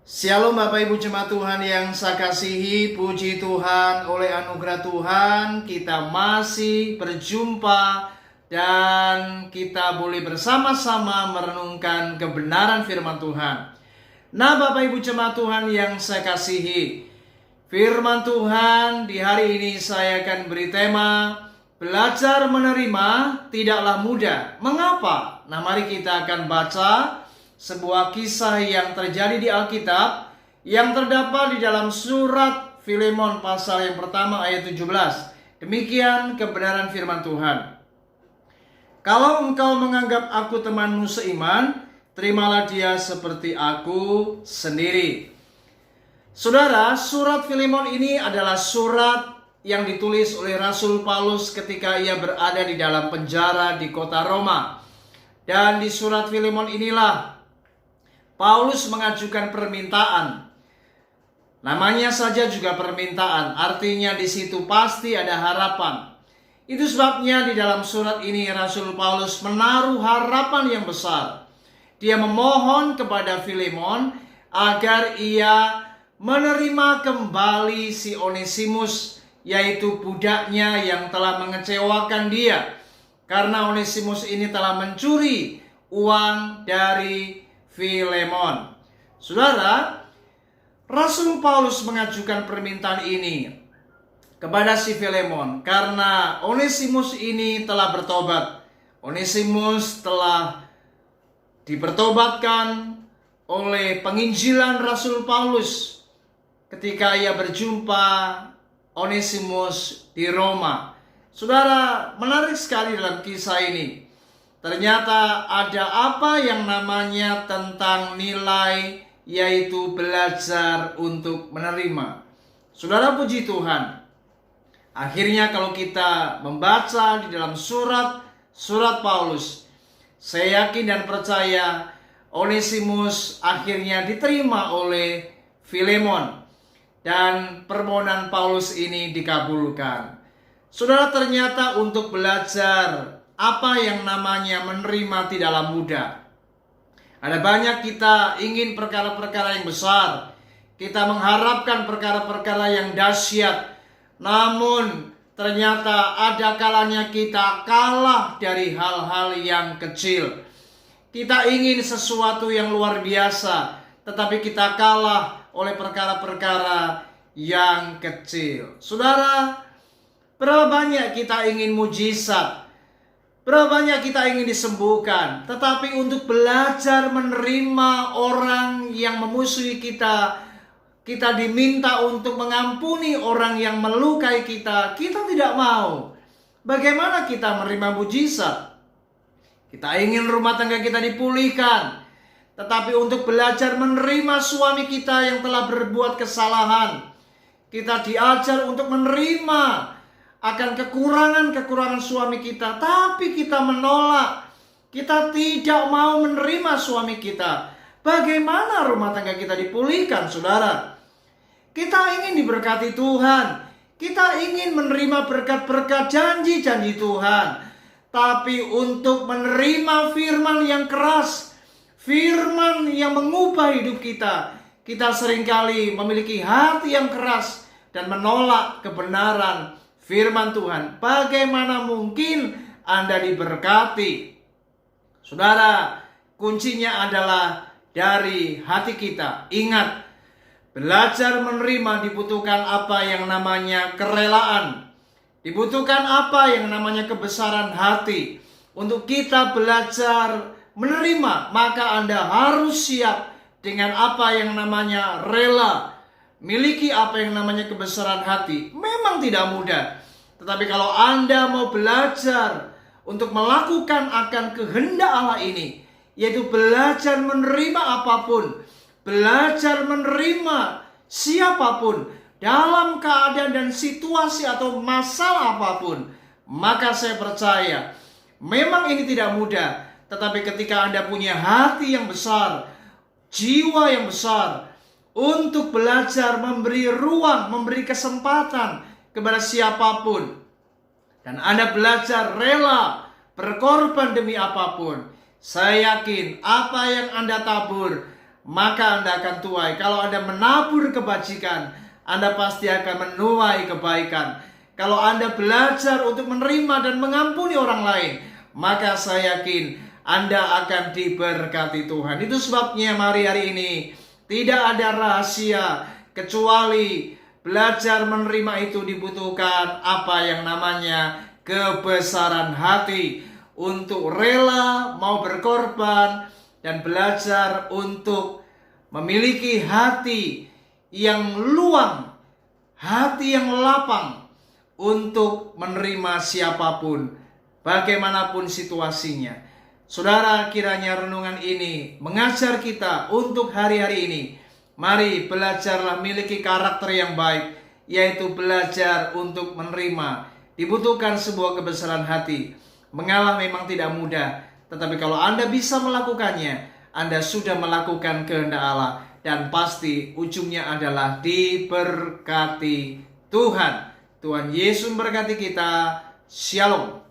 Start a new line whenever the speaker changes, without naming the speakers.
Shalom Bapak Ibu Jemaat Tuhan yang saya kasihi, puji Tuhan, oleh anugerah Tuhan kita masih berjumpa dan kita boleh bersama-sama merenungkan kebenaran firman Tuhan. Nah Bapak Ibu Jemaat Tuhan yang saya kasihi, firman Tuhan di hari ini saya akan beri tema belajar menerima tidaklah mudah. Mengapa? Nah mari kita akan baca sebuah kisah yang terjadi di Alkitab yang terdapat di dalam surat Filemon pasal yang pertama ayat 17. Demikian kebenaran firman Tuhan. Kalau engkau menganggap aku temanmu seiman, terimalah dia seperti aku sendiri. Saudara, surat Filemon ini adalah surat yang ditulis oleh Rasul Paulus ketika ia berada di dalam penjara di kota Roma. Dan di surat Filemon inilah Paulus mengajukan permintaan. Namanya saja juga permintaan, artinya di situ pasti ada harapan. Itu sebabnya di dalam surat ini Rasul Paulus menaruh harapan yang besar. Dia memohon kepada Filemon agar ia menerima kembali si Onesimus, yaitu budaknya yang telah mengecewakan dia. Karena Onesimus ini telah mencuri uang dari Filemon. Saudara, Rasul Paulus mengajukan permintaan ini kepada si Filemon karena Onesimus ini telah bertobat. Onesimus telah dipertobatkan oleh penginjilan Rasul Paulus ketika ia berjumpa Onesimus di Roma. Saudara, menarik sekali dalam kisah ini. Ternyata ada apa yang namanya tentang nilai, yaitu belajar untuk menerima. Saudara, puji Tuhan. Akhirnya kalau kita membaca di dalam surat Paulus, saya yakin dan percaya Onesimus akhirnya diterima oleh Filemon. Dan permohonan Paulus ini dikabulkan. Saudara, ternyata untuk belajar apa yang namanya menerima tidaklah mudah. Ada banyak kita ingin perkara-perkara yang besar. Kita mengharapkan perkara-perkara yang dahsyat. Namun ternyata ada kalanya kita kalah dari hal-hal yang kecil. Kita ingin sesuatu yang luar biasa, tetapi kita kalah oleh perkara-perkara yang kecil. Saudara, berapa banyak kita ingin mujizat? Berapa banyak kita ingin disembuhkan, tetapi untuk belajar menerima orang yang memusuhi kita, kita diminta untuk mengampuni orang yang melukai kita, kita tidak mau. Bagaimana kita menerima mujizat? Kita ingin rumah tangga kita dipulihkan, tetapi untuk belajar menerima suami kita yang telah berbuat kesalahan, kita diajar untuk menerima akan kekurangan-kekurangan suami kita, tapi kita menolak. Kita tidak mau menerima suami kita. Bagaimana rumah tangga kita dipulihkan, saudara? Kita ingin diberkati Tuhan. Kita ingin menerima berkat-berkat janji-janji Tuhan. Tapi untuk menerima firman yang keras, firman yang mengubah hidup kita, kita seringkali memiliki hati yang keras dan menolak kebenaran firman Tuhan. Bagaimana mungkin Anda diberkati? Saudara, kuncinya adalah dari hati kita. Ingat, belajar menerima dibutuhkan apa yang namanya kerelaan. Dibutuhkan apa yang namanya kebesaran hati. Untuk kita belajar menerima, maka Anda harus siap dengan apa yang namanya rela. Miliki apa yang namanya kebesaran hati. Memang tidak mudah. Tetapi kalau Anda mau belajar untuk melakukan akan kehendak Allah ini, yaitu belajar menerima apapun, belajar menerima siapapun, dalam keadaan dan situasi atau masalah apapun, maka saya percaya memang ini tidak mudah. Tetapi ketika Anda punya hati yang besar, jiwa yang besar, untuk belajar memberi ruang, memberi kesempatan kepada siapapun, dan Anda belajar rela berkorban demi apapun, saya yakin apa yang Anda tabur maka Anda akan tuai. Kalau Anda menabur kebajikan, Anda pasti akan menuai kebaikan. Kalau Anda belajar untuk menerima dan mengampuni orang lain, maka saya yakin Anda akan diberkati Tuhan. Itu sebabnya mari hari ini tidak ada rahasia kecuali belajar menerima itu dibutuhkan apa yang namanya kebesaran hati untuk rela mau berkorban dan belajar untuk memiliki hati yang luang, hati yang lapang untuk menerima siapapun, bagaimanapun situasinya. Saudara, kiranya renungan ini mengajar kita untuk hari-hari ini. Mari belajarlah miliki karakter yang baik, yaitu belajar untuk menerima. Dibutuhkan sebuah kebesaran hati. Mengalah memang tidak mudah, tetapi kalau Anda bisa melakukannya, Anda sudah melakukan kehendak Allah, dan pasti ujungnya adalah diberkati Tuhan. Tuhan Yesus memberkati kita. Shalom.